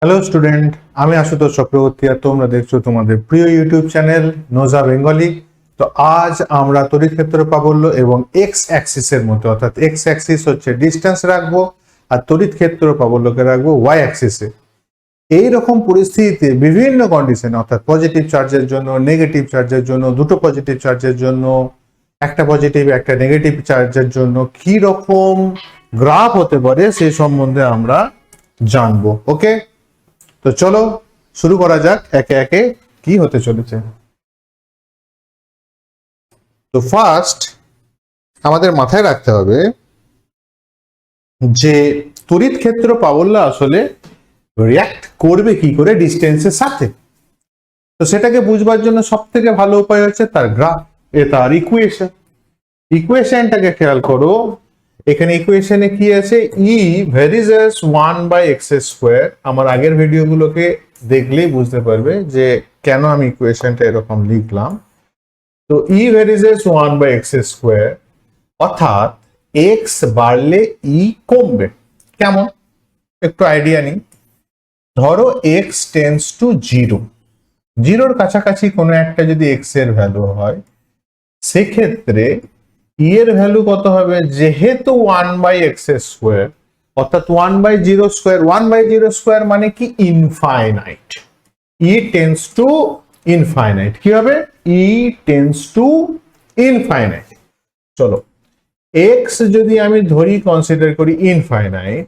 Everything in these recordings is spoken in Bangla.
হ্যালো স্টুডেন্ট, আমি আশুতোষ চক্রবর্তী আর তোমরা দেখছো তোমাদের প্রিয় ইউটিউব চ্যানেল নোজা বেঙ্গলি। তো আজ আমরা তড়িৎ ক্ষেত্র প্রাবল্য এবং এক্স অ্যাক্সিসের মধ্যে, অর্থাৎ এক্স অ্যাক্সিস হচ্ছে ডিস্টেন্স রাখবো আর তড়িৎ ক্ষেত্র প্রাবল্যকে রাখবো ওয়াই অ্যাক্সিসে। এই রকম পরিস্থিতিতে বিভিন্ন কন্ডিশন, অর্থাৎ পজিটিভ চার্জের জন্য, নেগেটিভ চার্জের জন্য, দুটো পজিটিভ চার্জের জন্য, একটা পজিটিভ একটা নেগেটিভ চার্জের জন্য কি রকম গ্রাফ হতে পারে সেই সম্বন্ধে আমরা জানবো। ওকে, তো চলো শুরু করা যাক একে একে কি হতে চলেছে। তো ফার্স্ট আমাদের মাথায় রাখতে হবে যে তড়িৎ ক্ষেত্র প্রাবল্য আসলে রিঅ্যাক্ট করবে কি করে ডিস্টেন্সের সাথে। তো সেটাকে বুঝবার জন্য সব থেকে ভালো উপায় হচ্ছে তার গ্রাফ, তার ইকুয়েশন। ইকুয়েশনটাকে খেয়াল করো, এখানে ইকুয়েশনে কি আছে, ই ভ্যারিজেস 1/x²। আমার আগের ভিডিওগুলোকে দেখলেই বুঝতে পারবে যে কেন আমি ইকুয়েশনটা এরকম লিখলাম। তো ই ভ্যারিজেস 1/x², অর্থাৎ এক্স বাড়লে ই কমবে। কেমন একটু আইডিয়া নিই। ধরো এক্স টেন্স টু 0, জিরোর কাছাকাছি কোনো একটা যদি এক্স এর ভ্যালু হয়, সেক্ষেত্রে ই এর ভ্যালু কত হবে, যেহেতু 1/x², অর্থাৎ 1/0²। 1/0² মানে কি, infinite. E tends to infinite. কি হবে, ই টেন্স টু ইনফাইনাইট। চলো এক্স যদি আমি ধরি, কনসিডার করি ইনফাইনাইট,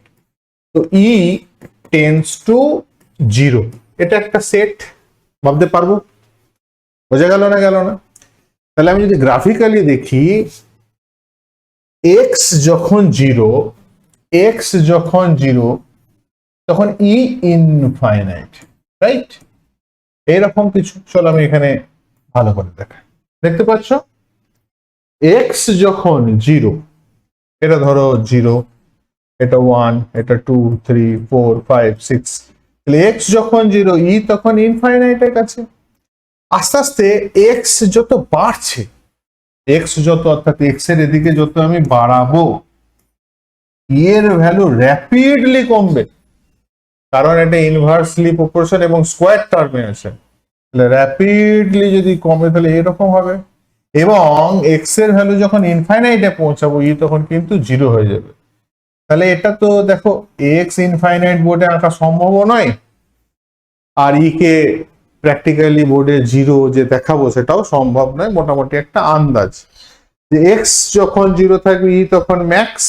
তো ই টেন্স টু 0। এটা একটা সেট, ভাবতে পারবো? বোঝা গেল না? গেল না? তাহলে আমি যদি গ্রাফিক্যালি দেখি, এক্স যখন 0, এক্স যখন 0, তখন ই ইনফাইনাইট, রাইট? এইরকম কিছু। চলো আমি এখানে ভালো করে দেখাই। দেখতে পাচ্ছ, এক্স যখন 0, এটা ধরো 0, এটা 1, এটা 2, 3, 4, 5, 6, তাহলে এক্স যখন 0, ই তখন ইনফাইনাইটের কাছে। আস্তে আস্তে এক্স যত বাড়ছে, এক্স যত, অর্থাৎ এক্স এর এদিকে যত আমি বাড়াবো, ই এর ভ্যালু র্যাপিডলি কমবে, কারণ এটা ইনভার্সলি প্রপোর্শন এবং স্কোয়ার টার্মে আছে। তাহলে র্যাপিডলি যদি কমে তাহলে এরকম হবে, এবং এক্স এর ভ্যালু যখন ইনফাইনাইটে পৌঁছাবো, ই তখন কিন্তু 0 হয়ে যাবে। তাহলে এটা তো দেখো এক্স ইনফাইনাইট বোর্ডে আঁকা সম্ভব নয়, আর ই কে প্র্যাকটিক্যালি বোর্ডে 0 যে দেখাবো সেটাও সম্ভব নয়। মোটামুটি একটা আন্দাজ যে এক্স যখন 0 থাকবে, ই তখন ম্যাক্স,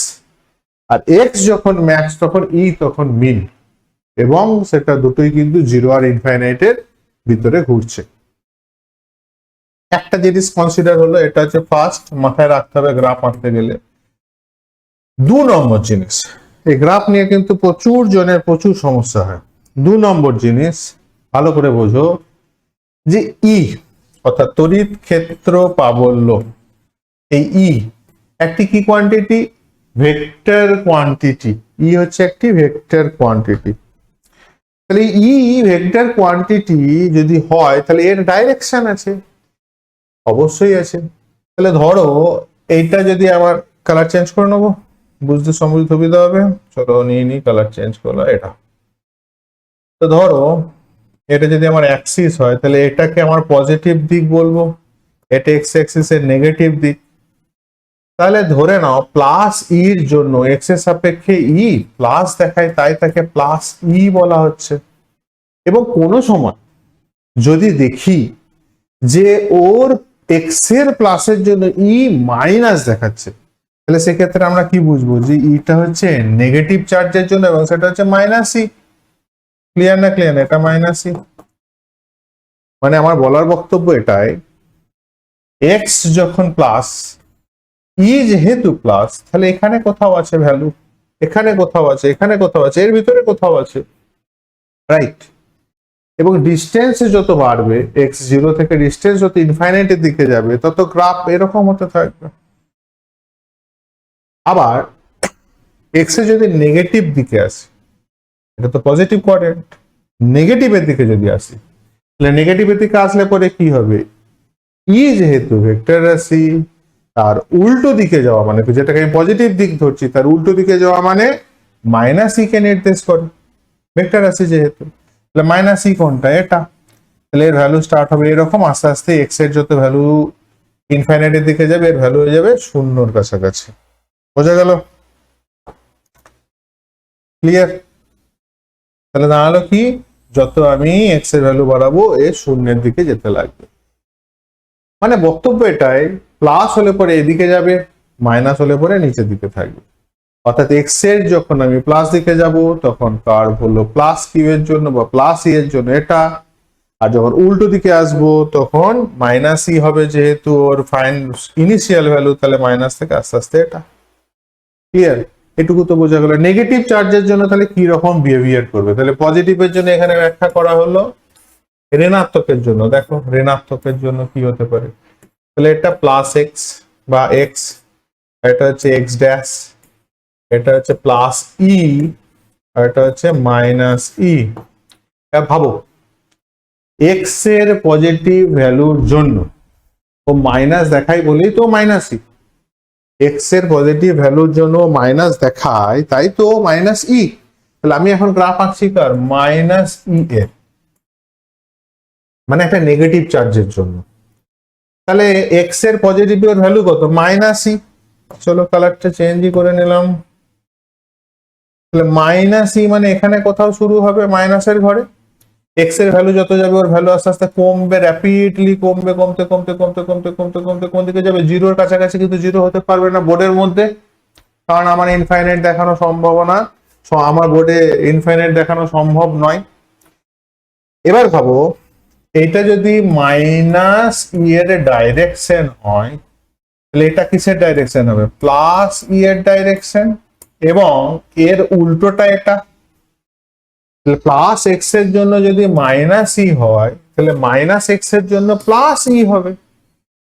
আর এক্স যখন ম্যাক্স তখন ই তখন মিন, এবং সেটা দুটোই কিন্তু 0 আর ইনফাইনাইটের ভিতরে ঘুরছে। একটা জিনিস কনসিডার হলো, এটা হচ্ছে ফার্স্ট মাথায় রাখতে হবে গ্রাফ আঁকতে গেলে। 2 নম্বর জিনিস, এই গ্রাফ নিয়ে কিন্তু প্রচুর জনের প্রচুর সমস্যা হয়। 2 নম্বর জিনিস ভালো করে বোঝো যে ই, অর্থাৎ তড়িৎ ক্ষেত্র প্রাবল্য, এই ই একটি কি কোয়ান্টিটি, ভেক্টর কোয়ান্টিটি। ই হচ্ছে একটি ভেক্টর কোয়ান্টিটি। তাহলে ই ভেক্টর কোয়ান্টিটি যদি হয়, তাহলে এর ডাইরেকশন আছে, অবশ্যই আছে। তাহলে ধরো এইটা যদি আবার কালার চেঞ্জ করে নেবো, বুঝতে সুবিধা হবে। চলো নিয়ে নি, কালার চেঞ্জ করলো এটা। তো ধরো এটা যদি আমার অ্যাক্সিস হয়, তাহলে এটাকে আমার পজিটিভ দিক বলবো, এটা এক্স অ্যাক্সিসের নেগেটিভ দিক। তাহলে ধরে নাও প্লাস ইর জন্য এক্স এর সাপেক্ষে ই প্লাস দেখায়, তাই তাকে প্লাস ই বলা হচ্ছে। এবং কোন সময় যদি দেখি যে ওর এক্স এর প্লাসের জন্য ই মাইনাস দেখাচ্ছে, তাহলে সেক্ষেত্রে আমরা কি বুঝবো যে ইটা হচ্ছে নেগেটিভ চার্জের জন্য, এবং সেটা হচ্ছে মাইনাস ই। ক্লিয়ার না? ক্লিয়ার না? এটা মাইনাস ই। মানে আমার বলার বক্তব্য এটাই, এক্স যখন প্লাস, ই যেহেতু প্লাস, তাহলে এখানে কোথাও আছে ভ্যালু, এখানে কোথাও আছে, এখানে কোথাও আছে, এর ভিতরে কোথাও আছে, রাইট? এবং ডিস্টেন্স যত বাড়বে, এক্স 0 থেকে ডিস্টেন্স যত ইনফাইনাইটের দিকে যাবে, তত গ্রাফ এরকম হতে থাকবে। আবার এক্স এ যদি নেগেটিভ দিকে আসে, এটা তো পজিটিভ কোঅর্ডিনেট, নেগেটিভের দিকে যদি আসি, তাহলে নেগেটিভের দিকে আসলে পরে কি হবে, ই যেহেতু ভেক্টর রাশি, তার উল্টো দিকে যাওয়া মানে, যেটাকে আমি পজিটিভ দিক ধরছি, তার উল্টো দিকে যাওয়া মানে মাইনাস ই কে নির্দেশ করে, ভেক্টর রাশি যেহেতু। তাহলে মাইনাস ই কোনটা? এটা। তাহলে এর ভ্যালু স্টার্ট হবে এরকম, আস্তে আস্তে এক্স এর যত ভ্যালু ইনফাইনাইটের দিকে যাবে এর ভ্যালু হয়ে যাবে শূন্যর কাছাকাছি। বোঝা গেল? ক্লিয়ার? তাহলে দাঁড়ালো কি, যত আমি এক্স এর ভ্যালু বাড়াবো এ শূন্যের দিকে যেতে লাগবে। মানে বক্তব্য এটাই, প্লাস হলে পরে এদিকে যাবে, মাইনাস হলে পরে নিচের দিকে থাকবে। অর্থাৎ এক্স এর যখন আমি প্লাস দিকে যাব তখন কার্ভ হলো প্লাস কিউ এর জন্য বা প্লাস ই এর জন্য এটা, আর যখন উল্টো দিকে আসবো তখন মাইনাস ই হবে, যেহেতু ওর ফাইন ইনিশিয়াল ভ্যালু, তাহলে মাইনাস থেকে আস্তে আস্তে এটা। ক্লিয়ার? এটুকু তো বোঝা গেল। নেগেটিভ চার্জের জন্য তাহলে কি রকম বিহেভিয়ার করবে? তাহলে পজিটিভের জন্য এখানে ব্যাখ্যা করা হলো, ঋণাত্মকের জন্য দেখো ঋণাত্মকের জন্য কি হতে পারে। তাহলে এটা প্লাস এক্স বা এক্স, এটা হচ্ছে এক্স ড্যাশ, এটা হচ্ছে প্লাস ই, আর এটা হচ্ছে মাইনাস ই। ভাবো এক্স এর পজিটিভ ভ্যালুর জন্য ও মাইনাস দেখাই বলেই তো মাইনাস ই, এক্স এর পজিটিভ ভ্যালুর জন্য মাইনাস দেখায় তাই তো মাইনাস ই। তাহলে আমি এখন গ্রাফ আঁকছি কার? মাইনাস ই এর, মানে একটা নেগেটিভ চার্জের জন্য। তাহলে এক্স এর পজিটিভ এর ভ্যালু কত? Minus E. চলো কালারটা চেঞ্জই করে নিলাম। তাহলে মাইনাস ই মানে এখানে কোথাও শুরু হবে মাইনাসের ঘরে, এক্স এর ভ্যালু যত যাবে ওর ভ্যালু আস্তে আস্তে কমবে, র্যাপিডলি কমবে, কমতে কমতে কমতে কমতে কমতে কমতে কোন দিকে যাবে? জিরোর কাছাকাছি। কিন্তু জিরো হতে পারবে না বোর্ডের মধ্যে, কারণ আমার ইনফাইনাইট দেখানো সম্ভাবনা, আমার বোর্ডে ইনফাইনাইট দেখানো সম্ভব নয়। এবার ভাবো এটা যদি মাইনাস ই এর ডাইরেকশন হয় তাহলে এটা কিসের ডাইরেকশন হবে? প্লাস ই এর ডাইরেকশন, এবং এর উল্টোটা এটা। প্লাস এক্স এর জন্য যদি মাইনাস ই হয় তাহলে মাইনাস এক্স এর জন্য প্লাস ই হবে।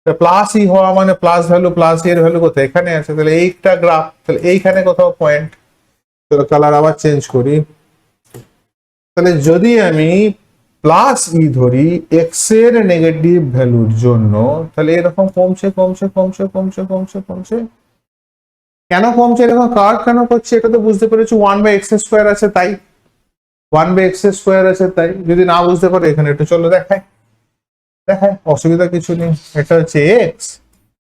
প্লাস ই হওয়া মানে প্লাস ভ্যালু, প্লাস ই এর ভ্যালু কোথায়? এখানে আছে। তাহলে এইটা গ্রাফ, তাহলে এইখানে কোথাও পয়েন্ট। চলো কালার আবার চেঞ্জ করি। তাহলে যদি আমি প্লাস ই ধরি এক্স এর নেগেটিভ ভ্যালুর জন্য, তাহলে এরকম কমছে কমছে কমছে কমছে কমছে কমছে। কেন কমছে? এরকম কার্ভ কেন করছে? এটা তো বুঝতে পেরেছি, 1/x² আছে তাই, 1/x² আছে তাই। যদি না বুঝতে পারো এখানে একটু চলো দেখায়, অসুবিধা কিছু নেই। এটা হচ্ছে এক্স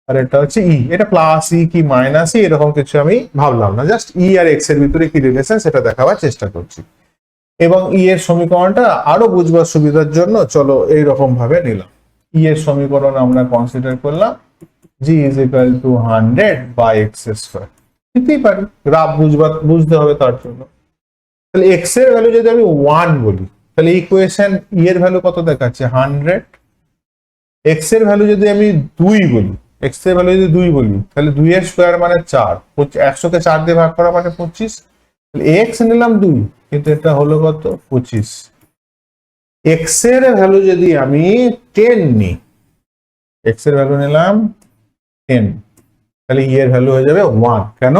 আর এটা হচ্ছে ই, এটা প্লাস ই কি মাইনাস ই এরকম কিছু আমি ভাবলাম না, জাস্ট ই আর এক্স এর ভিতরে কি রিলেশন সেটা দেখাবার চেষ্টা করছি। এবং ই এর সমীকরণটা আরো বুঝবার সুবিধার জন্য চলো এইরকম ভাবে নিলাম। ই এর সমীকরণ আমরা কনসিডার করলাম জি ইজ ইকুয়াল টু 100/x²। নিতেই পারি, গ্রাফ বুঝতে হবে তার জন্য। তাহলে এক্স এর ভ্যালু যদি আমি 1 বলি তাহলে ইকুয়েশন ই এর ভ্যালু কত দেখাচ্ছে? 100। এক্স এর ভ্যালু যদি আমি 2 বলি, এক্স এর ভ্যালু যদি 2 বলি তাহলে 2 এর স্কোয়ার মানে 4, 100 কে 4 দিয়ে ভাগ করা মানে 25। তাহলে এক্স নিলাম 2, কিন্তু এটা হলো কত? 25। এক্স এর ভ্যালু যদি আমি 10 নিই, এক্স এর ভ্যালু নিলাম 10, তাহলে ই এর ভ্যালু হয়ে যাবে 1। কেন?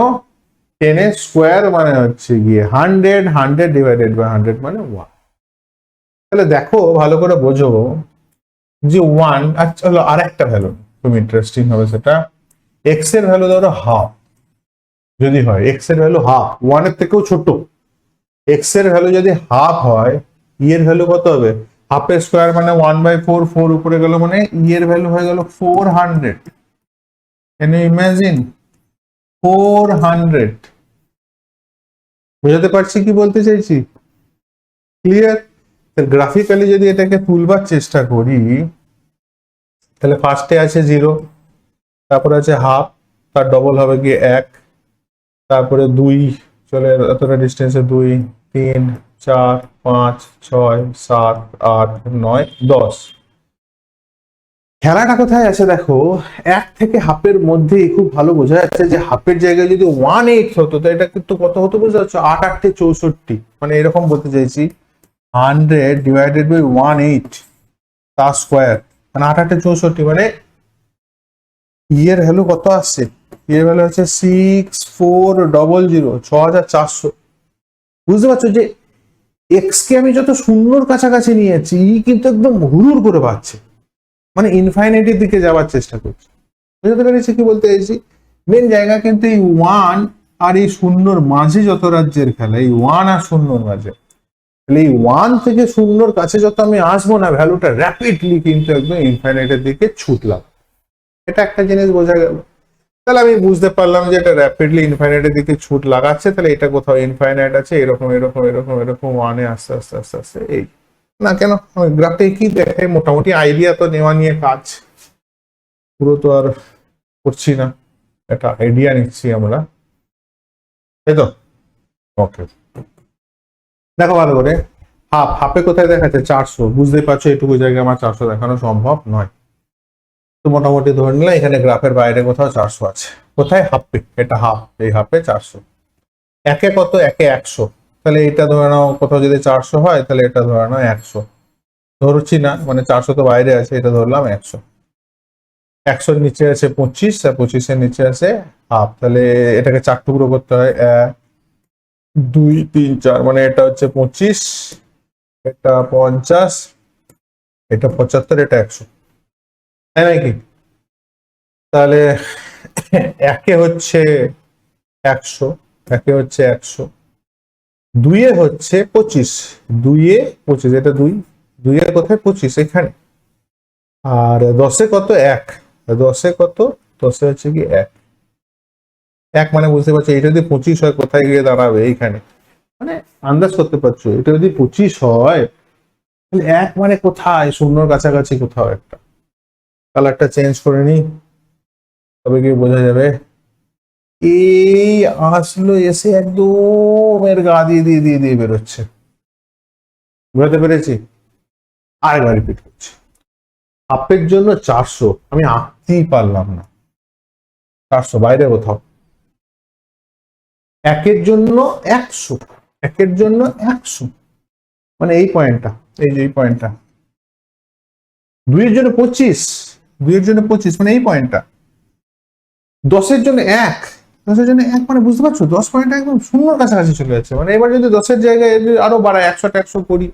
10 এর স্কোয়ার মানে হচ্ছে গিয়ে 100, 100 ডিভাইডেড বাই 100 মানে 1। তাহলে দেখো ভালো করে বোঝো যে 1, আচ্ছা হলো আর একটা ভ্যালু খুব ইন্টারেস্টিং হবে, সেটা এক্স এর ভ্যালু ধরো হাফ যদি হয়, এক্স এর ভ্যালু হাফ, 1 এর থেকেও ছোট, এক্স এর ভ্যালু যদি হাফ হয় ই এর ভ্যালু কত হবে? হাফ এর স্কোয়ার মানে 1/4, 4 উপরে গেল মানে ই এর ভ্যালু হয়ে গেল 400। Can you imagine? 400। বুঝাতে পারছি কি বলতে চাইছি? ক্লিয়ার? গ্রাফিক্যালি যদি এটাকে তুলবার চেষ্টা করি তাহলে ফার্স্টে আছে 0, তারপরে আছে হাফ, তার ডবল হবে গিয়ে 1, তারপরে 2 চলে এতটা ডিস্টেন্সে 2, 3, 4, 5, 6, 7, 8, 9, 10। খেলাটা কোথায় আছে দেখো, 1 থেকে হাফের মধ্যে খুব ভালো বোঝা যাচ্ছে যে হাফের জায়গায় যদি 1/8 হতো তো এটা কিন্তু কত হতো বুঝতে পারছো? 8 8 64, মানে এরকম বলতে চাইছি 100 ডিভাইডেড বাই 1/8 তার স্কোয়ার মানে 8 8 64, মানে ই এর ভ্যালু কত আসছে? ই এর ভ্যালু হচ্ছে 6400, 6400। বুঝতে পারছো যে এক্স কে আমি যত শূন্যর কাছাকাছি নিয়েছি ই কিন্তু একদম হুড়ুর করে পাচ্ছে, মানে ইনফাইনাইটির দিকে যাওয়ার চেষ্টা করছে। বুঝতে পেরেছি কি বলতে চাইছি? মেন জায়গা কিন্তু এই 1 আর এই শূন্যর মাঝে যত রাজ্যের খেলা, এই 1 আর শূন্যর মাঝে। এই 1 থেকে 0-র কাছে যত আমি আসবো না, ভ্যালুটা র্যাপিডলি কিন্তু একদম ইনফাইনাইটের দিকে ছুটলাম। এটা একটা জিনিস বোঝা গেল। তাহলে আমি বুঝতে পারলাম যে এটা র্যাপিডলি ইনফাইনাইটের দিকে ছুট লাগাচ্ছে, তাহলে এটা কোথাও ইনফাইনাইট আছে, এরকম এরকম এরকম এরকম 1-এ আস্তে আস্তে আস্তে আস্তে এই না কেন গ্রাফে কি দেখে, মোটামুটি আইডিয়া তো নেওয়া নিয়ে কাজ, পুরো তো আর করছি না, একটা আইডিয়া নিচ্ছি আমরা, তাই তো? ওকে, দেখো ভালো করে, হাফে কোথায় দেখাচ্ছে 400, বুঝতেই পারছো এটুকু জায়গায় আমার 400 দেখানো সম্ভব নয়। তো মোটামুটি ধরে নিলাম এখানে গ্রাফের বাইরে কোথাও 400 আছে। কোথায়? হাফে, এটা হাফ, এই হাফে 400। একে কত? একে 100। তাহলে এটা ধরে নাও কোথাও যদি 400 হয়, তাহলে এটা ধরে নাও 100 ধরছি না, মানে 400 তো বাইরে আছে, এটা ধরলাম 100। 100-র নিচে আছে 25, আর 25-এর নিচে আছে হাফ, তাহলে এটাকে 4 টুকরো করতে হয়, 1 2 3 4, মানে এটা হচ্ছে 25, এটা 50, এটা 75, এটা 100, তাই নাকি? তাহলে একে হচ্ছে 100, একে হচ্ছে 100, 2-এ হচ্ছে 25, 2-এ 25, এটা 2, 2-এ কোথায়? 25 এখানে। আর 10-এ কত? 1, 10-এ কত? 10-এ হচ্ছে কি 1, 1 মানে বুঝতে পারছো এটা যদি 25 হয় কোথায় গিয়ে দাঁড়াবে? এইখানে, মানে আন্দাজ করতে পারছো এটা যদি 25 হয় তাহলে 1 মানে কোথায়? 0-র কাছাকাছি কোথাও একটা। কালারটা চেঞ্জ করে নি, তবে কি বোঝা যাবে। এই আসলো, এসে একদম এর গা দিয়ে দিয়ে দিয়ে দিয়ে বেরোচ্ছে, বুঝতে পেরেছি? আরেকবার রিপিট করছি, হাফের জন্য 400 আমি আঁকতেই পারলাম না, 400 বাইরে কোথাও। একের জন্য 100, একের জন্য 100, মানে এই পয়েন্টটা, এই যে এই পয়েন্টটা। 2-এর জন্য 25, 2-এর জন্য 25, মানে এই পয়েন্টটা। 10-এর জন্য 1, 10-এর জন্য 1, মানে বুঝতে পারছো 10 পয়েন্ট একদম 0-র কাছাকাছি চলে যাচ্ছে। মানে এবার যদি 10-এর জায়গায় আরো বাড়ায় 100 করি,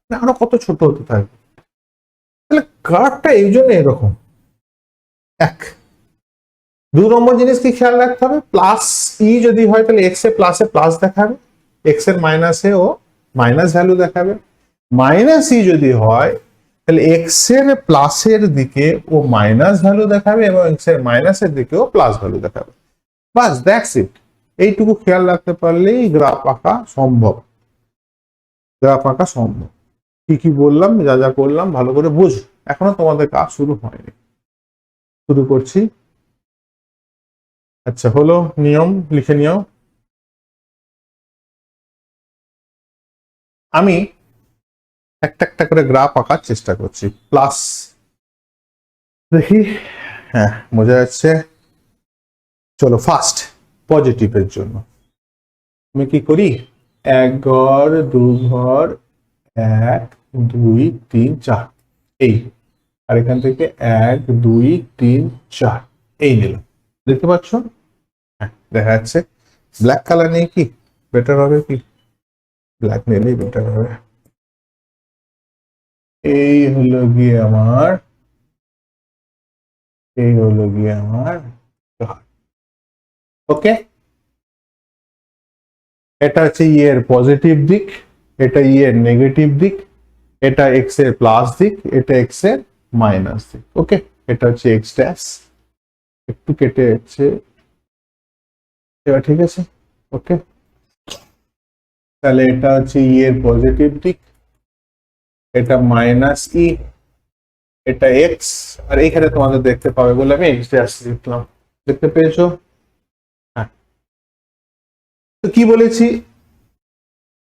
মানে আরো কত ছোট হতে থাকবে। তাহলে কার্ভটা এই জন্য এরকম। 2 নম্বর জিনিস কি খেয়াল রাখতে হবে, প্লাস ই যদি হয় তাহলে এক্স এ প্লাসে প্লাস দেখাবে, এক্স এর মাইনাসে ও মাইনাস ভ্যালু দেখাবে। মাইনাস ই যদি হয় তাহলে এক্স এর প্লাসের দিকে ও মাইনাস ভ্যালু দেখাবে, এবং এক্স এর মাইনাসের দিকেও প্লাস ভ্যালু দেখাবে। বাস, দ্যাটস ইট। এইটুকু খেয়াল রাখতে পারলেই গ্রাফ আঁকা সম্ভব, গ্রাফ আঁকা সম্ভব। কি কি বললাম, যা যা করলাম ভালো করে বুঝো। এখনো তোমাদের কাজ শুরু হয়নি, শুরু করছি। আচ্ছা, হলো, নিয়ম লিখে নিও। আমি একটা একটা করে গ্রাফ আঁকার চেষ্টা করছি। প্লাস, দেখি, হ্যাঁ বোঝা যাচ্ছে। চলো ফার্স্ট পজিটিভের জন্য আমি কি করি, 1 ঘর 2 ঘর 1 2 3 4, এই, আর এখান থেকে 1 2 3 4 এই নিলাম, দেখতে পাচ্ছ? হ্যাঁ দেখা যাচ্ছে। ব্ল্যাক কালার নিয়ে কি বেটার হবে? কি ব্ল্যাক নিলেই বেটার হবে। এই হলো গিয়ে আমার, এই হলো গিয়ে আমার, ওকে। এটা হচ্ছে ই এর পজিটিভ দিক, এটা ই এর নেগেটিভ দিক, এটা এক্স এর প্লাস দিক, এটা এক্স এর মাইনাস দিক, ওকে। এটা হচ্ছে এক্স ড্যাশ, একটু কেটে যাচ্ছে, এবার ঠিক আছে, ওকে। তাহলে এটা হচ্ছে ই এর পজিটিভ দিক, এটা মাইনাস ই, এটা এক্স, আর এইখানে তোমাদের দেখতে পাবে বলে আমি এক্স ড্যাশ লিখলাম, দেখতে পেয়েছো? হ্যাঁ, তো কি বলেছি,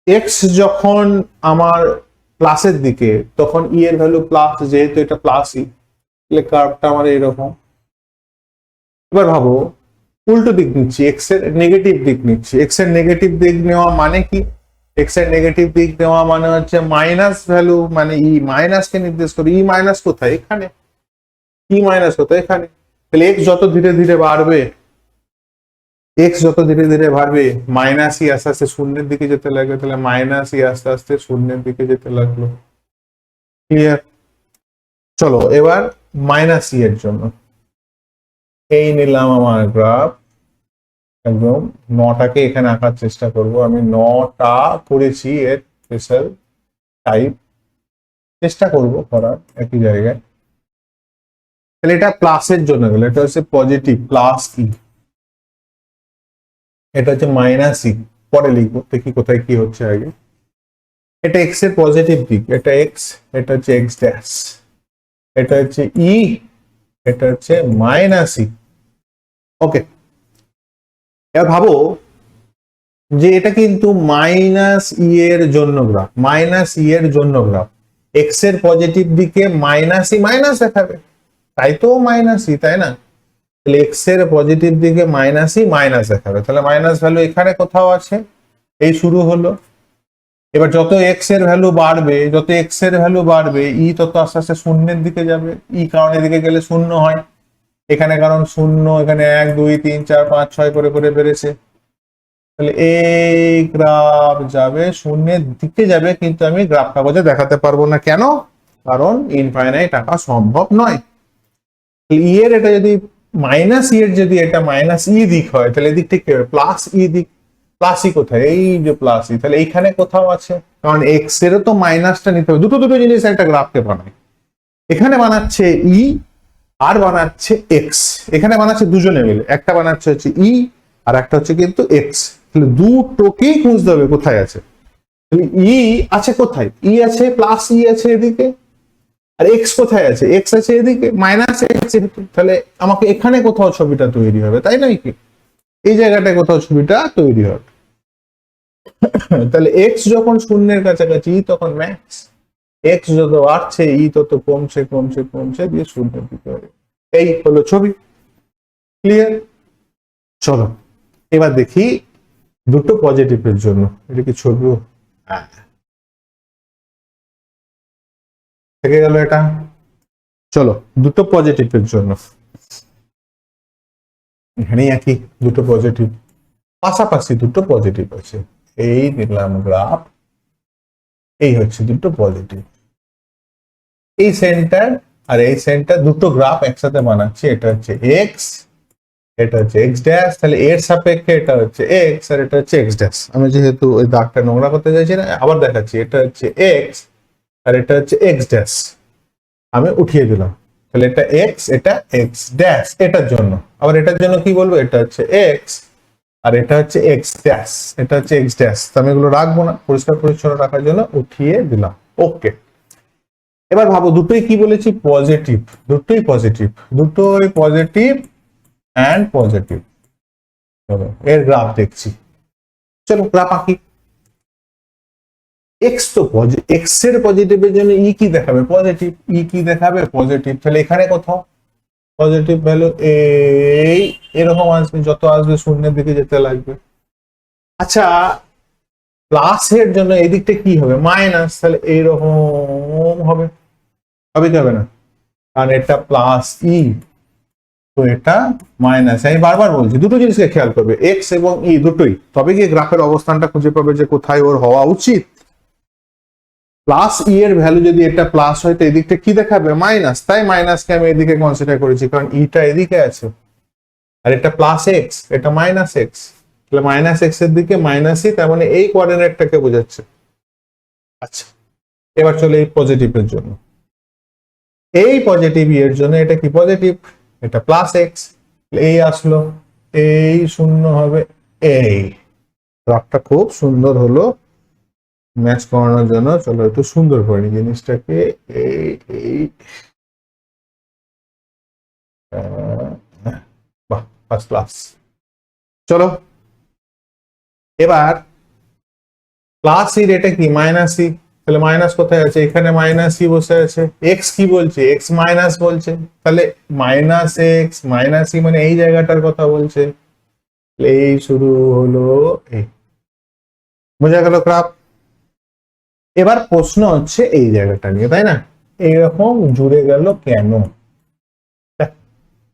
এক্স যখন আমার প্লাসের দিকে তখন ই এর ভ্যালু প্লাস, যেহেতু এটা প্লাস ই, তাহলে কার্ভটা আমার এরকম। এবার ভাবো উল্টো দিক নিচ্ছি, এক্স এর নেগেটিভ দিক নিচ্ছি। এক্স এর নেগেটিভ দিক নেওয়া মানে কি, এক্স এর নেগেটিভ দিক নেওয়া মানে হচ্ছে মাইনাস ভ্যালু, মানে ই মাইনাস কে নির্দেশ করে। ই মাইনাস কোথায়? এখানে। ই মাইনাস কোথায়? এখানে। তাহলে এক্স যত ধীরে ধীরে বাড়বে, এক্স যত ধীরে ধীরে বাড়বে, মাইনাস ই আস্তে আস্তে শূন্যের দিকে যেতে লাগবে, তাহলে মাইনাস ই আস্তে আস্তে শূন্যের দিকে যেতে লাগলো। ক্লিয়ার? চলো এবার মাইনাস ই এর জন্য এই নিলাম আমার গ্রাফ, একদম 9টাকে এখানে আঁকার চেষ্টা করব। আমি 9টা করেছি এর স্পেশাল টাইপ চেষ্টা করব করার একই জায়গায়। তাহলে এটা প্লাসের জন্য গেল, এটা হচ্ছে পজিটিভ প্লাস ই, এটা হচ্ছে মাইনাস ই। পরে লিখবো দেখি কোথায় কি হচ্ছে আগে। এটা এক্স এর পজিটিভ দিক, এটা এক্স, এটা হচ্ছে এক্স ড্যাশ, এটা হচ্ছে ই, এটা হচ্ছে মাইনাস ই। ওকে, এবার ভাবো যে এটা কিন্তু মাইনাস ই এর জন্য গ্রাফ, মাইনাস ই এর জন্য গ্রাফ। এক্স এর পজিটিভ দিকে মাইনাস ই মাইনাস দেখাবে, তাই তো মাইনাস ই, তাই না? তাহলে এক্স এর পজিটিভ দিকে মাইনাস ই মাইনাস দেখাবে, তাহলে মাইনাস ভ্যালু এখানে কোথাও আছে, এই শুরু হলো। এবার যত এক্স এর ভ্যালু বাড়বে, যত এক্স এর ভ্যালু বাড়বে, ই তত আস্তে আস্তে শূন্যের দিকে যাবে। ই কারণ এদিকে গেলে শূন্য হয়, এখানে কারণ শূন্য, এখানে 1 2 3 4 5 6 করে করে বেড়েছে। তাহলে এই গ্রাফ যাবে শূন্যের দিকে যাবে, কিন্তু আমি গ্রাফ কাগজে দেখাতে পারবো না। কেন? কারণ ইনফাইনাইট আঁকা সম্ভব নয়। ই এর এটা যদি মাইনাস ই এর যদি এটা মাইনাস ই দিক হয়, তাহলে এদিক ঠিক প্লাস ই দিক। প্লাস ই কোথায়? এই যে প্লাস ই, তাহলে এইখানে কোথাও আছে। কারণ এক্স এরও তো মাইনাসটা নিতে হবে, দুটো দুটো জিনিস একটা গ্রাফকে বানায়। এখানে বানাচ্ছে ই আর বানাচ্ছে এক্স, এখানে বানাচ্ছে দুজনে মিলে, একটা বানাচ্ছে হচ্ছে ই আর একটা হচ্ছে কিন্তু এক্স। তাহলে দুটোকেই খুঁজতে হবে কোথায় আছে। ই আছে কোথায়? ই আছে প্লাস ই আছে এদিকে, আর এক্স কোথায় আছে? এক্স আছে এদিকে মাইনাস এক্স যেহেতু, তাহলে আমাকে এখানে কোথাও ছবিটা তৈরি হবে, তাই নয় কি? এই জায়গাটায় কোথাও ছবিটা তৈরি হবে। তাহলে এক্স যখন শূন্যের কাছাকাছি তখন ম্যাক্স, এক্স যত বাড়ছে ই তত কমছে কমছে কমছে দিয়ে শূন্যের দিকে হবে। এই হলো ছবি, ক্লিয়ার? চলো এবার দেখি দুটো পজিটিভের জন্য এটা কি ছবি থেকে গেল এটা। চলো দুটো পজিটিভের জন্য এখানেই একই, দুটো পজিটিভ পাশাপাশি দুটো পজিটিভ আছে, এই নিলাম গ্রাফ, এই হচ্ছে দুটো পজিটিভ। এই সেন্টার আর এই সেন্টার দুটো গ্রাফ একসাথে বানাচ্ছি, এটা হচ্ছে এক্স, এটা হচ্ছে এক্স ড্যাশ। তাহলে এর সাপেক্ষে এটা হচ্ছে এক্স আর এটা হচ্ছে এক্স ড্যাশ। আমি যেহেতু ওই দাগটা নোংরা করতে চাইছি না, আবার দেখাচ্ছি, এটা হচ্ছে এক্স আর এটা হচ্ছে এক্স ড্যাশ, আমি উঠিয়ে দিলাম। তাহলে এটা এক্স, এটা এক্স ড্যাশ এটার জন্য। আবার এটার জন্য কি বলবো? এটা হচ্ছে এক্স আর এটা হচ্ছে এক্স ড্যাশ, এটা হচ্ছে এক্স ড্যাশ। তো আমি এগুলো রাখবো না, পরিষ্কার পরিচ্ছন্ন রাখার জন্য উঠিয়ে দিলাম। ওকে, এবার ভাবো দুটোই কি বলেছি? পজিটিভ, দুটোই পজিটিভ, দুটোই পজিটিভ অ্যান্ড পজিটিভ। চলো এর গ্রাফ দেখছি, চলো গ্রাফ আঁকি। এক্স তো এক্স এর পজিটিভের জন্য ই কি দেখাবে? পজিটিভ। ই কি দেখাবে? পজিটিভ। তাহলে এখানে কোথাও পজিটিভ ভ্যালু এই এরকম আসবে, যত আসবে শূন্যের দিকে যেতে লাগবে। আচ্ছা, প্লাস এর জন্য এই দিকটা কি হবে? মাইনাস। তাহলে এইরকম হবে, হবে কি হবে না? কারণ এটা প্লাস ই, তো এটা মাইনাস। আমি বারবার বলছি দুটো জিনিসকে খেয়াল করবে, এক্স এবং ই দুটোই, তবে গিয়ে গ্রাফের অবস্থানটা খুঁজে পাবে যে কোথায় ওর হওয়া উচিত। প্লাস ই এর ভ্যালু যদি এটা প্লাস হয় তো এদিকটা কি দেখাবে? মাইনাস। তাই মাইনাসকে আমি এদিকে কনসিডার করেছি, কারণ ইটা এদিকে আছে আর এটা প্লাস এক্স, এটা মাইনাস এক্স। তাহলে মাইনাস এক্স এর দিকে মাইনাসই, তার মানে এই কোঅর্ডিনেটটাকে বোঝাচ্ছে। আচ্ছা, এবার চলে এই পজিটিভের জন্য। এই পজিটিভ এর জন্য এটা কি পজিটিভ? এটা প্লাস এক্স, এই আসলো, এই শূন্য হবে, এই গ্রাফটা খুব সুন্দর হলো ম্যাচ করানোর জন্য। চলো একটু সুন্দর করে নি জিনিসটাকে, এই এই বাহ, ফার্স্ট ক্লাস। চলো এবার প্লাস ই এটা কি? Minus E. তাহলে মাইনাস কোথায় আছে? এখানে মাইনাস ই বসে আছে। এক্স কি বলছে? এক্স মাইনাস বলছে, তাহলে মাইনাস এক্স মাইনাস ই মানে এই জায়গাটার কথা বলছে। এই শুরু হলো, এই বোঝা গেল গ্রাফ। এবার প্রশ্ন হচ্ছে এই জায়গাটা নিয়ে, তাই না? এইরকম জুড়ে গেল কেন?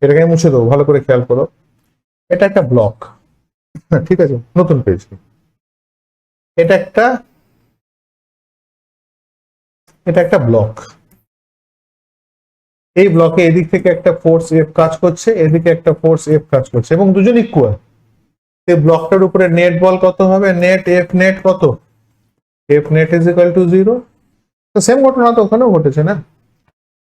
এটাকে মুছে দেবো, ভালো করে খেয়াল করো। এটা একটা ব্লক, ঠিক আছে, নতুন পেজ। এটা একটা, এটা একটা ব্লক। এই ব্লকে এদিক থেকে একটা ফোর্স এফ কাজ করছে, এদিকে একটা ফোর্স এফ কাজ করছে এবং দুজন ইকুয়াল। এই ব্লকটার উপরে নেট বল কত হবে? নেট এফ নেট কত? F net is equal to 0। তো সেম ঘটনা তো ওখানেও ঘটেছে না,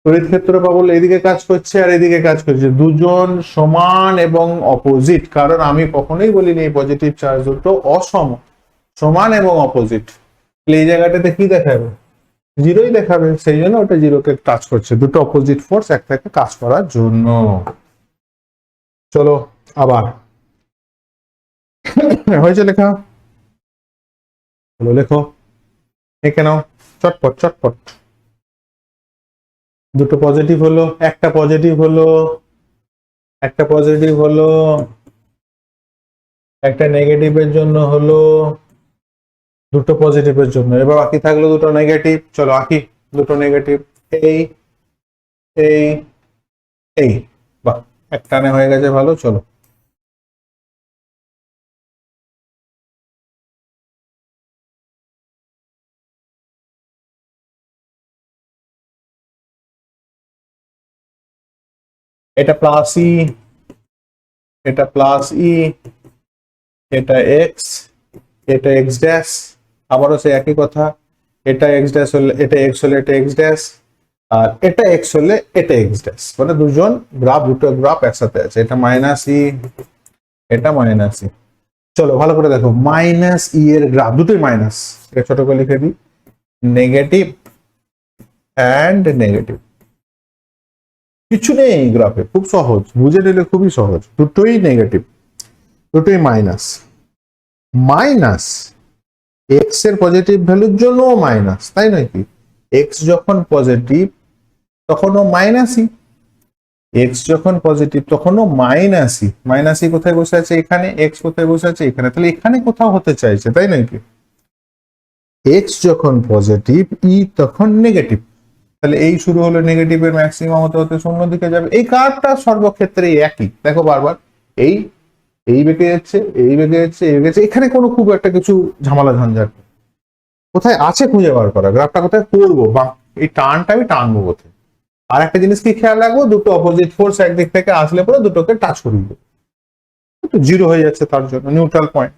তড়িৎ ক্ষেত্র প্রবল এদিকে কাজ করছে আর এদিকে কাজ করছে, দুজন সমান এবং অপোজিট, কারণ আমি কখনোই বলিনি পজিটিভ চার্জ দুটো অসম, সমান এবং অপোজিট। এই জায়গাটাতে কি দেখাবে, জিরোই দেখাবে, সেই জন্য ওটা জিরোকে টাচ করছে, দুটো অপোজিট ফোর্স একটাকে কাজ করার জন্য। চলো আবার হয়েছে লেখা, চলো লেখো, এঁকে নাও চটপট চটপট। দুটো পজিটিভ হলো, একটা পজিটিভ হলো, একটা পজিটিভ হলো, একটা নেগেটিভের জন্য হলো, দুটো পজিটিভের জন্য, এবার বাকি থাকলো দুটো নেগেটিভ। চলো আঁকি দুটো নেগেটিভ, এই এই এই, বাহ একটানে হয়ে গেছে, ভালো। চলো এটা প্লাস ই, এটা প্লাস ই, এটা এক্স, এটা এক্স ড্যাশ, আবারও সে একই কথা, এটা এক্স ড্যাশ হলে এটা এক্স হলে এটা এক্স ড্যাশ, আর এটা এক্স হলে এটা এক্স ড্যাশ, মানে দুজন গ্রাফ, দুটো গ্রাফ একসাথে আছে, এটা মাইনাস ই, এটা মাইনাস ই। চলো ভালো করে দেখো, মাইনাস ই এর গ্রাফ দুটোই মাইনাস, এটা ছোট করে লিখে দিই, নেগেটিভ অ্যান্ড নেগেটিভ, কিছু নেই গ্রাফে, খুব সহজ, বুঝে নিলে খুবই সহজ, দুটোই নেগেটিভ, দুটোই মাইনাস। মাইনাস এক্স এর পজিটিভ ভ্যালুর জন্য মাইনাস, তাই নয় কি, এক্স যখন পজিটিভ তখনও মাইনাসই, এক্স যখন পজিটিভ তখনও মাইনাসই, মাইনাসই কোথায় বসে আছে এখানে, এক্স কোথায় বসে আছে এখানে, তাহলে এখানে কোথাও হতে চাইছে, তাই নয় কি, এক্স যখন পজিটিভ ই তখন নেগেটিভ, তাহলে এই শুরু হলো নেগেটিভের ম্যাক্সিমাম হতে হতে শূন্য দিকে যাবে, এই কার্ভটা সর্বক্ষেত্রে একই, দেখো বারবার এই এই বেঁকে যাচ্ছে, এই বেঁকে যাচ্ছে, এই বেঁকে যাচ্ছে, এখানে কোনো খুব একটা কিছু ঝামেলা ঝঞ্ঝাট নেই। কোথায় আছে খুঁজে বার করা, গ্রাফটা কোথায় করবো বা এই টার্নটা আমি টানবো কোথায়। আর একটা জিনিস কি খেয়াল রাখবো, দুটো অপোজিট ফোর্স একদিক থেকে আসলে পরে দুটোকে টাচ করিয়ে দেবো, জিরো হয়ে যাচ্ছে, তার জন্য নিউট্রাল পয়েন্ট।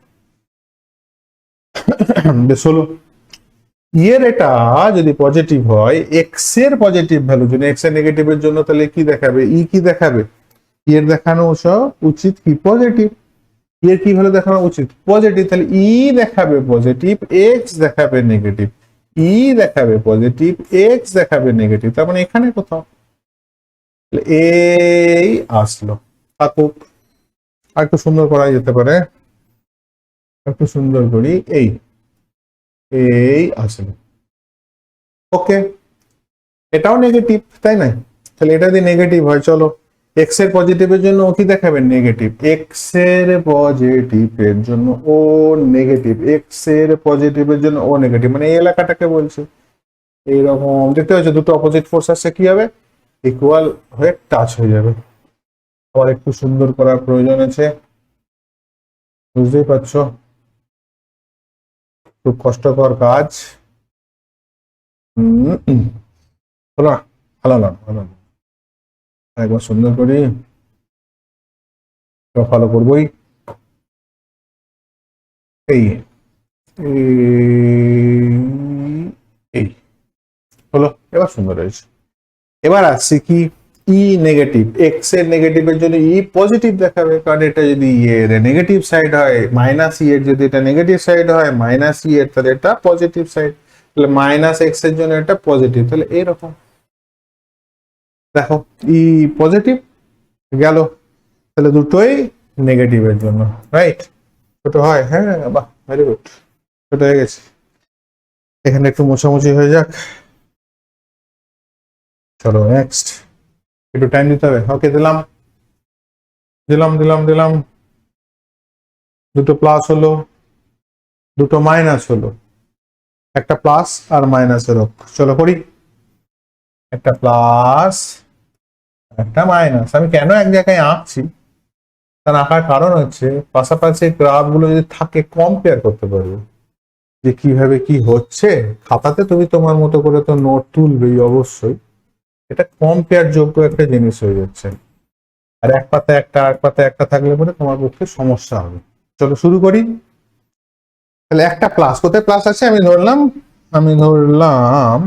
বেশ হলো, এর এটা যদি পজিটিভ হয়, এক্স এর পজিটিভ ভ্যালু যদি এক্স এর নেগেটিভের জন্য, তাহলে কি দেখাবে, ই কি দেখাবে, এর দেখানো উচিত কি পজিটিভ, এর কি ভ্যালু দেখানো উচিত পজিটিভ, তাহলে ই দেখাবে পজিটিভ, এক্স দেখাবে নেগেটিভ, ই দেখাবে পজিটিভ, এক্স দেখাবে নেগেটিভ, তার মানে এখানে কোথাও এই আসলো, থাকুক, আর একটু সুন্দর করা যেতে পারে, একটু সুন্দর করি, এই এই আসলো, ওকে, এটাও নেগেটিভ, তাই না, তাহলে এটা যদি নেগেটিভ হয়, চলো এক্স এর পজিটিভের জন্য ও কি দেখাবে নেগেটিভ, এক্স এর পজিটিভের জন্য ও নেগেটিভ, এক্স এর পজিটিভের জন্য ও নেগেটিভ, মানে এই এলাকাটাকে বলছে, এইরকম দেখতে পাচ্ছ দুটো অপোজিট ফোর্স আসছে, কি হবে ইকুয়াল হয়ে টাচ হয়ে যাবে। আবার একটু সুন্দর করার প্রয়োজন আছে, বুঝতেই পারছো, খুব কষ্টকর কাজ, হলো না, ভালো না, ভালো না, একবার সুন্দর করি, ফলো করবোই, এই এই হলো, এবার সুন্দর হয়েছে। এবার আসছে কি, ই নেগেটিভ, এক্স এর নেগেটিভের জন্য ই পজিটিভ দেখাবে, কারণ এটা যদি ই এর নেগেটিভ সাইড হয়, মাইনাস ই এর যদি এটা নেগেটিভ সাইড হয়, মাইনাস ই এর তাহলে এটা পজিটিভ সাইড, তাহলে মাইনাস এক্স এর জন্য এটা পজিটিভ, তাহলে এইরকম দেখো ই পজিটিভ গেল, তাহলে দুটোই নেগেটিভের জন্য, রাইট, ছোট হয়, হ্যাঁ বাহ ভেরি গুড, ছোট হয়ে গেছে, এখানে একটু মোছামুছি হয়ে যাক, চলো নেক্সট, একটু টাইম দিতে হবে, ওকে দিলাম দিলাম দিলাম দিলাম, দুটো প্লাস হলো, দুটো মাইনাস হলো, একটা প্লাস আর মাইনাসের অক্ষ, চলো করি, একটা প্লাস একটা মাইনাস, আমি কেন এক জায়গায় আঁকছি, তার আঁকার কারণ হচ্ছে পাশাপাশি গ্রাফ গুলো যদি থাকে কম্পেয়ার করতে পারবে, যে কিভাবে কি হচ্ছে, খাতাতে তুমি তোমার মতো করে তো নোট তুলবেই অবশ্যই, এটা কম্পেয়ার যোগ্য একটা জিনিস হয়ে যাচ্ছে, আর এক পাতা একটা এক পাতা একটা থাকলে পরে তোমার পক্ষে সমস্যা হবে। চলো শুরু করি, তাহলে একটা প্লাস, কোথায় প্লাস আছে আমি ধরলাম, আমি ধরলাম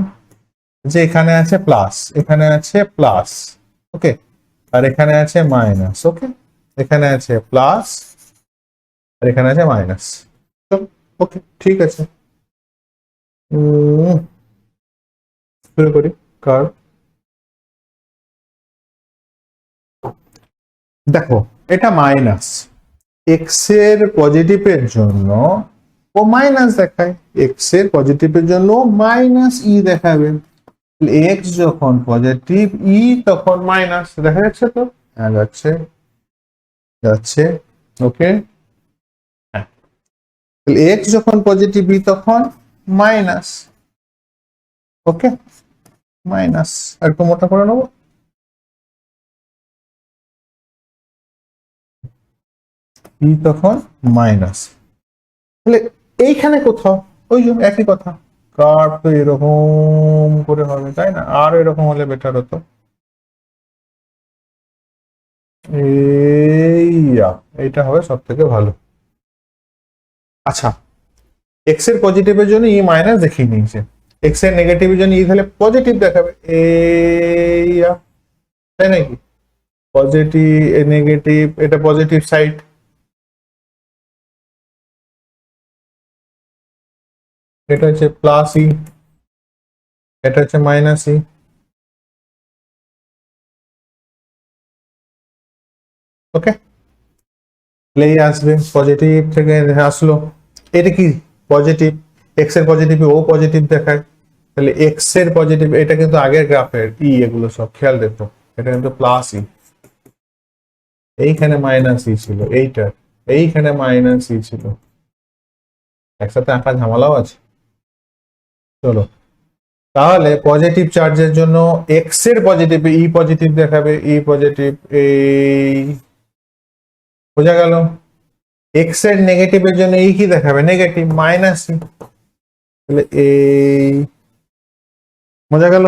যে এখানে আছে প্লাস, এখানে আছে প্লাস, ওকে, আর এখানে আছে মাইনাস, ওকে, এখানে আছে প্লাস আর এখানে আছে মাইনাস। ওকে, ঠিক আছে। শুরু করি। কার দেখো, এটা মাইনাস, এক্স এর পজিটিভের জন্য ও মাইনাস দেখায়, এক্স এর পজিটিভের জন্য মাইনাস ই দেখাবে। এক্স যখন পজিটিভ ই তখন মাইনাস, দেখা যাচ্ছে তো? হ্যাঁ যাচ্ছে, যাচ্ছে, ওকে। হ্যাঁ, এক্স যখন পজিটিভ ই তখন মাইনাস, ওকে, মাইনাস। একটু মোটা করে নেবো, ই তখন মাইনাস। তাহলে এইখানে কোথাও ওই যে একই কথা, কার্ভ তো এরকম করে হবে তাই না? আর এরকম হলে বেটার হতো। এইটা হবে সব থেকে ভালো। আচ্ছা, এক্স এর পজিটিভের জন্য ই মাইনাস দেখিয়ে নিয়েছে, এক্স এর নেগেটিভের জন্য ই তাহলে পজিটিভ দেখাবে, তাই নাকি? পজিটিভ নেগেটিভ, এটা পজিটিভ সাইড, এটা হচ্ছে প্লাস ই, এটা হচ্ছে মাইনাস ই, ওকে। প্লেই আসবে, পজিটিভ থেকে আসলো, এটা কি পজিটিভ, এক্স এর পজিটিভ ও পজিটিভ দেখায়, তাহলে এক্স এর পজিটিভ, এটা কিন্তু আগের গ্রাফের ই, এগুলো সব খেয়াল দেখো, এটা কিন্তু প্লাস ই, এইখানে মাইনাস ই ছিল, এইটা এইখানে মাইনাস ই ছিল, একসাথে আঁকা ঝামেলাও আছে। চলো, তাহলে পজিটিভ চার্জের জন্য এক্স এর পজিটিভ ই পজিটিভ দেখাবে, ই পজিটিভ, এই বোঝা গেল। এক্স এর নেগেটিভের জন্য ই কি দেখাবে, নেগেটিভ, মাইনাস ই, তাহলে এই বোঝা গেল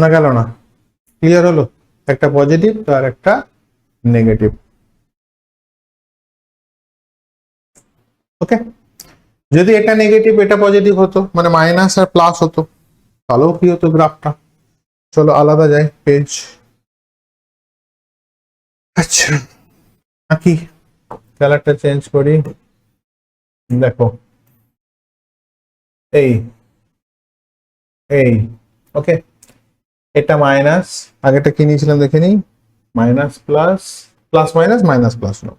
না? গেল না? ক্লিয়ার হলো? একটা পজিটিভ আর একটা নেগেটিভ, ওকে। যদি এটা নেগেটিভ এটা পজিটিভ হতো, মানে মাইনাস আর প্লাস হতো, তাহলেও কি হতো গ্রাফটা? চলো আলাদা যাই পেজ। আচ্ছা, কি কালারটা চেঞ্জ করি, দেখো এই এই ওকে, এটা মাইনাস, আগেটা কি নিয়েছিলাম দেখে নিই, minus plus, plus minus minus plus, no.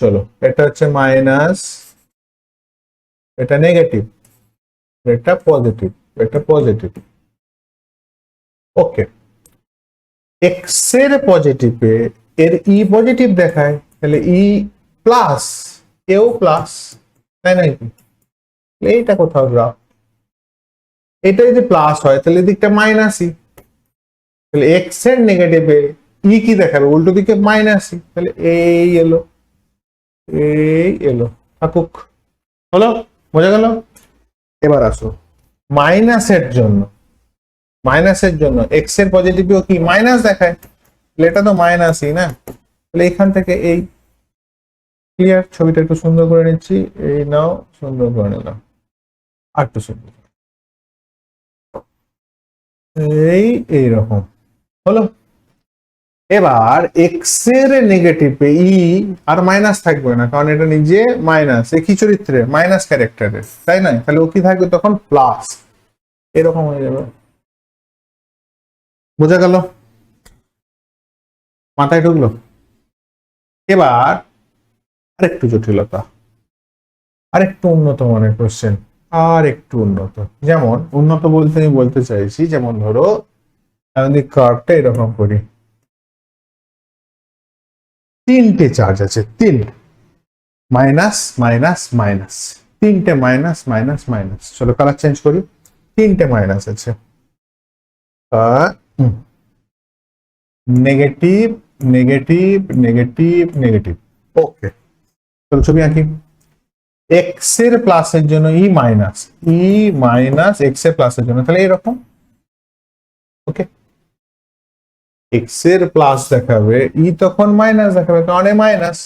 চলো, এটা হচ্ছে মাইনাস, এটা নেগেটিভ, এটা পজিটিভ, এটা পজিটিভ, ওকে। এক্স এর পজিটিভে এর ই পজিটিভ দেখায়, তাহলে ই প্লাস, এও প্লাস, তাই নাকি? এইটা কোথাও গ্রাফ, এটা যদি প্লাস হয় তাহলে দিকটা মাইনাসই, তাহলে এক্স এর নেগেটিভে ই কি দেখাবে, উল্টো দিকে মাইনাসই, তাহলে এই এলো, এই এলো, থাকুক, হলো? বোঝা গেল? এবার আসো মাইনাসের জন্য, মাইনাসের জন্য এক্স এর পজিটিভেও কি মাইনাস দেখায়, তাহলে এটা তো মাইনাসই না, তাহলে এখান থেকে এই, ক্লিয়ার? ছবিটা একটু সুন্দর করে নিচ্ছি, এই নাও, সুন্দর করে নিলাম, আর একটু সুন্দর, এই এইরকম হলো। এবার এক্স এর নেগেটিভে ই আর মাইনাস থাকবে না, কারণ এটা নিজে মাইনাস, একই চরিত্রে, মাইনাস ক্যারেক্টারের, তাই না? তাহলে ও কি থাকবে তখন, প্লাস, এরকম হয়ে যাবে। বোঝা গেল? মাথায় ঢুকলো? এবার আরেকটু জটিলতা, আরেকটু উন্নত মানের কোশ্চেন, আর একটু উন্নত, যেমন উন্নত বলতে আমি বলতে চাইছি, যেমন ধরো আমি যদি কার্ভটা এরকম করি, তিনটে চার্জ আছে, তিন, মাইনাস মাইনাস মাইনাস, তিনটে মাইনাস মাইনাস মাইনাস, চলো কালার চেঞ্জ করি, তিনটে মাইনাস আছে, নেগেটিভ নেগেটিভ নেগেটিভ নেগেটিভ, ওকে। চলো ছবি আঁকি, এক্স এর প্লাসের জন্য ই মাইনাস এক্স এর প্লাসের জন্য, তাহলে এরকম, ওকে। এক্স এর প্লাস দেখাবে, ই তখন মাইনাস দেখাবে, কারণ এ মাইনাস।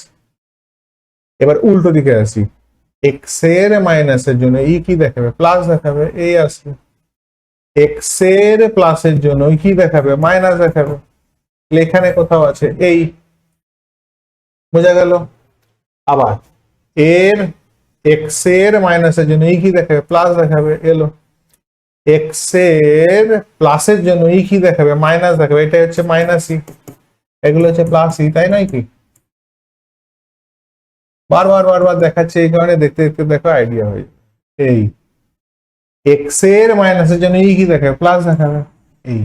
এবার উল্টো দিকে আসি, এক্স এর মাইনাসের জন্য ই কি দেখাবে, প্লাস দেখাবে, এই আসবে, এক্স এর প্লাসের জন্য কি দেখাবে, মাইনাস দেখাবে। এখানে কোথাও আছে এই, বোঝা গেল। আবার এর এক্স এর মাইনাসের জন্য কি দেখাবে, প্লাস দেখাবে, এলো। এক্স এর প্লাসের জন্য কি দেখাবে, মাইনাস দেখাবে, এটা হচ্ছে মাইনাস ই, এগুলো হচ্ছে প্লাস ই, তাই নয় কি? বারবার বারবার দেখাচ্ছে, এই কারণে দেখতে দেখতে দেখো আইডিয়া হয়ে যাবে। এই এক্স এর মাইনাসের জন্য কি দেখাবে, প্লাস দেখাবে, এই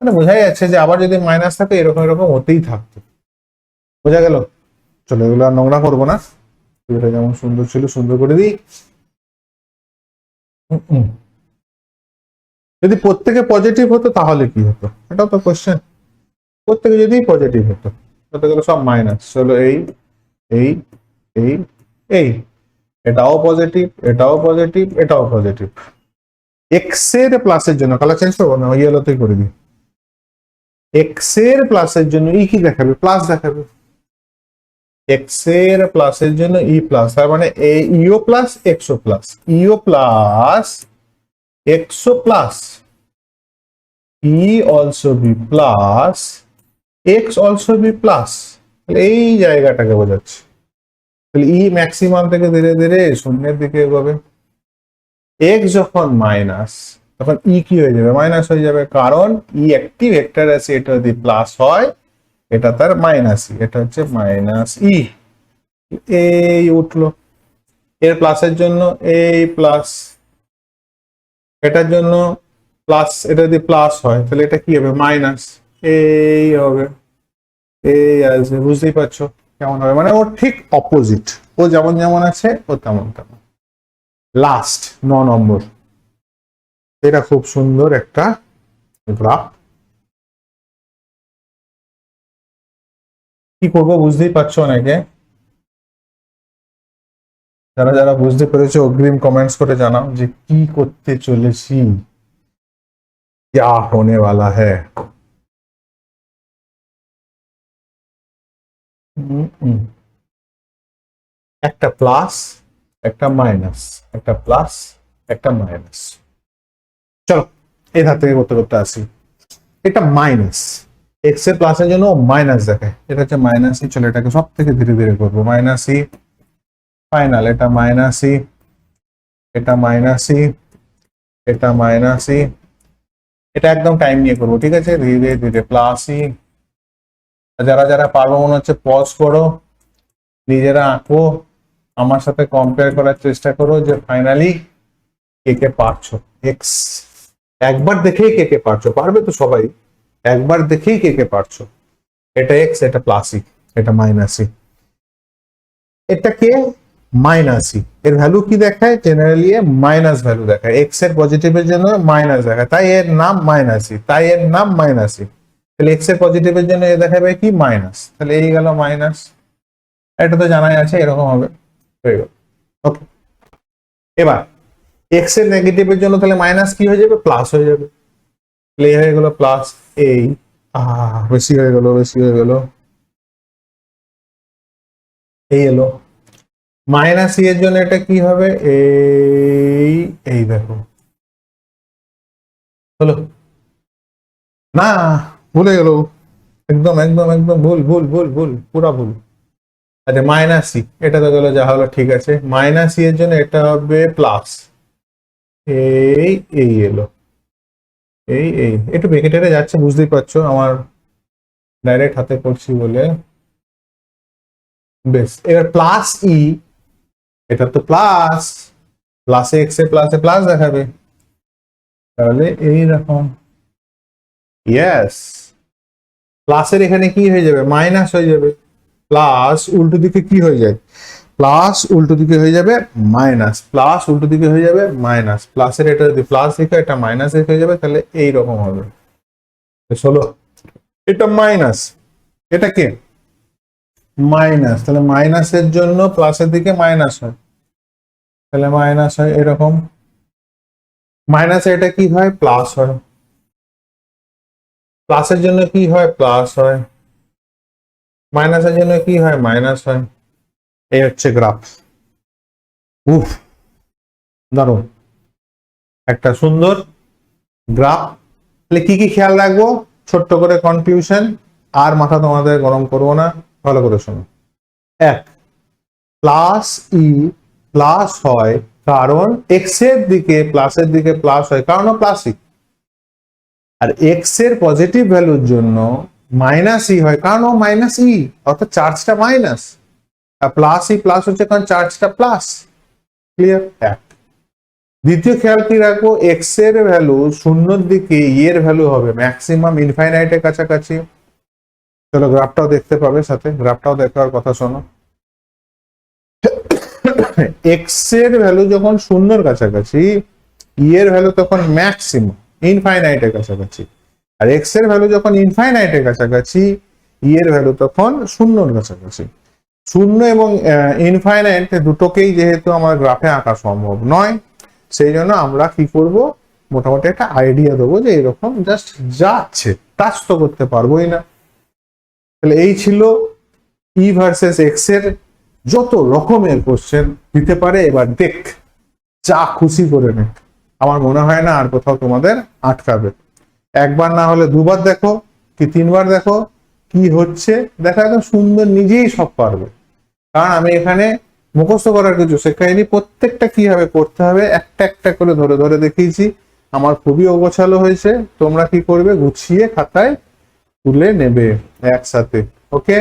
মানে বোঝাই যাচ্ছে যে আবার যদি মাইনাস থাকে এরকম এরকম হতেই থাকতো। বোঝা গেল? চলো এগুলো আর নোংরা করবো না, এটা যেমন সুন্দর ছিল সুন্দর করে দিই। যদি প্রত্যেকে পজিটিভ হতো তাহলে কি হতো, এটাও তো কোশ্চেন। প্রত্যেকে যদি পজিটিভ হতো, হতে গেলে সব মাইনাস। চলো এই এই এই এই, এটাও পজিটিভ, এটাও পজিটিভ, এটাও পজিটিভ। এক্স এর প্লাসের জন্য কালার চেঞ্জ করবো না, ইয়েলোতেই করে দিই। এক্স এর প্লাসের জন্য কি দেখাবে, প্লাস দেখাবে। এক্স এর প্লাসের জন্য প্লাস, তার মানে EO plus XO plus, EO plus XO plus, also B plus, X also B plus. এই জায়গাটাকে বোঝাচ্ছে। তাহলে ম্যাক্সিমাম থেকে ধীরে ধীরে শূন্যের দিকে এগোবে। এক্স যখন মাইনাস তখন কি হয়ে যাবে, মাইনাস হয়ে যাবে, কারণ একটি ভেক্টর আছে, এটা যদি প্লাস হয় এটা তার মাইনাস এটা হচ্ছে মাইনাস এই উঠলো। এর প্লাসের জন্য এই প্লাস, এটার জন্য প্লাস, এটা যদি প্লাস হয় তাহলে এটা কি হবে, মাইনাস এই হবে, এই আসবে। বুঝতেই পারছো কেমন হবে, মানে ওর ঠিক অপোজিট, ও যেমন যেমন আছে ও তেমন তেমন। লাস্ট 9 নম্বর, এটা খুব সুন্দর একটা গ্রাফ। কি করবো বুঝতেই পারছো অনেকে, যারা যারা বুঝতে পেরেছো অগ্রিম কমেন্টস করে জানাও যে কি করতে চলেছি, क्या होने वाला है। একটা প্লাস একটা মাইনাস, একটা প্লাস একটা মাইনাস। চলো এই ধার থেকে করতে করতে আসি। এটা মাইনাস, এক্স এর প্লাসের জন্য মাইনাস দেখায়, এটা হচ্ছে মাইনাস ই। চলো এটাকে সব থেকে ধীরে ধীরে করবো, মাইনাস ই ফাইনাল, এটা মাইনাস ই, এটা মাইনাস ই, এটা মাইনাস ই, এটা একদম টাইম নিয়ে করবো, ঠিক আছে, ধীরে ধীরে প্লাস ই। যারা যারা পারবো মনে হচ্ছে পজ করো, নিজেরা আঁকো, আমার সাথে কম্পেয়ার করার চেষ্টা করো যে ফাইনালি কে কে পারছো। এক্স একবার দেখেই কে কে পারছো, পারবে তো সবাই, একবার দেখেই কে কে পারছো। এটা এক্স, এটা প্লাস ই, এটা মাইনাস ই, এটাকে মাইনাস ই। এর ভ্যালু কি দেখায়, জেনারেলি মাইনাস ভ্যালু দেখায়, এক্স এর পজিটিভের জন্য মাইনাস দেখায়, তাই এর নাম মাইনাস ই, তাই এর নাম মাইনাস ই। তাহলে এক্স এর পজিটিভের জন্য এ দেখাবে কি, মাইনাস, তাহলে এই গেল মাইনাস। এটা তো জানাই আছে এরকম হবে, হয়ে গেল। ওকে, এবার এক্স এর নেগেটিভের জন্য তাহলে মাইনাস কি হয়ে যাবে, প্লাস হয়ে যাবে। তাহলে হয়ে গেল প্লাস এই, বেশি হয়ে গেল, বেশি হয়ে গেল, এই এলো। মাইনাস এর জন্য এটা কি হবে, এই দেখো হলো না, ভুলে গেল, একদম একদম একদম ভুল ভুল ভুল ভুল, পুরা ভুল। আচ্ছা মাইনাস সি, এটা তো গেল, যা হলো ঠিক আছে। মাইনাস সি এর জন্য এটা হবে প্লাস, এই এলো, এই একটু বেঁকে টেকে যাচ্ছে, বুঝতেই পারছো আমার ডাইরেক্ট হাতে করছি বলে। বেশ, এবার প্লাস এটা তো প্লাস, প্লাসে এক্স এ প্লাসে প্লাস দেখাবে, তাহলে এইরকম। ইয়েস, প্লাসের এখানে কি হয়ে যাবে, মাইনাস হয়ে যাবে, প্লাস উল্টো দিকে কি হয়ে যায়, প্লাস উল্টো দিকে হয়ে যাবে মাইনাস, প্লাস উল্টো দিকে হয়ে যাবে মাইনাস, প্লাসের এটা যদি প্লাস দেখে এটা মাইনাস হয়ে যাবে, তাহলে এইরকম হবে। চলো এটা মাইনাস, এটা কে মাইনাস, তাহলে মাইনাসের জন্য প্লাসের দিকে মাইনাস হয়, তাহলে মাইনাস হয় এরকম। মাইনাসে এটা কি হয়, প্লাস হয়, প্লাসের জন্য কি হয়, প্লাস হয়, মাইনাসের জন্য কি হয়, মাইনাস হয়। এই হচ্ছে গ্রাফ। উফ, দারুণ একটা সুন্দর গ্রাফ তাহলে কি কি খেয়াল রাখবো, ছোট্ট করে কনক্লুশন, আর মাথা তোমাদের গরম করবো না, ভালো করে শোনো। এক, প্লাস ই প্লাস হয় কারণ এক্স এর দিকে প্লাসের দিকে প্লাস হয় কারণ প্লাস ই, আর এক্স এর পজিটিভ ভ্যালুর জন্য মাইনাস ই হয় কারণ ও মাইনাস ই, অর্থাৎ চার্জটা মাইনাস, আর প্লাস ই প্লাস হচ্ছে কারণ চার্জটা প্লাস। ক্লিয়ার? এক। দ্বিতীয় খেয়াল কি রাখবো, এক্স এর ভ্যালু শূন্যর দিকে ই এর ভ্যালু হবে ম্যাক্সিমাম ইনফাইনাইটের কাছাকাছি। চলো গ্রাফটাও দেখতে পাবে, সাথে গ্রাফটাও দেখার কথা শোনো। এক্স এর ভ্যালু যখন শূন্যর কাছাকাছি, ই এর ভ্যালু তখন ম্যাক্সিমাম ইনফাইনাইটের কাছাকাছি, আর এক্স এর ভ্যালু যখন ইনফাইনাইটের কাছাকাছি, ই এর ভ্যালু তখন শূন্যর কাছাকাছি। শূন্য এবং ইনফাইনাইট দুটোকেই যেহেতু আমার গ্রাফে আঁকা সম্ভব নয়, সেই জন্য আমরা কি করব, মোটামুটি একটা আইডিয়া দেবো যে এরকম জাস্ট যাচ্ছে, টাচ তো করতে পারবোই না। তাহলে এই ছিল ই ভার্সেস এক্স এর যত রকমের কোশ্চেন দিতে পারে। এবার দেখ, যা খুশি করে নে, আমার মনে হয় না আর কোথাও তোমাদের আটকাবে। একবার না হলে দুবার দেখো কি তিনবার দেখো, কি হচ্ছে দেখা, একদম সুন্দর নিজেই সব পারবে। কারণ আমি এখানে মুখস্থ করার কিছু শেখাইনি, প্রত্যেকটা কিভাবে করতে হবে একটা একটা করে ধরে ধরে দেখিয়েছি। আমার খুবই অগোছালো হয়েছে, তোমরা কি করবে, গুছিয়ে খাতায় তুলে নেবে একসাথে। ওকে।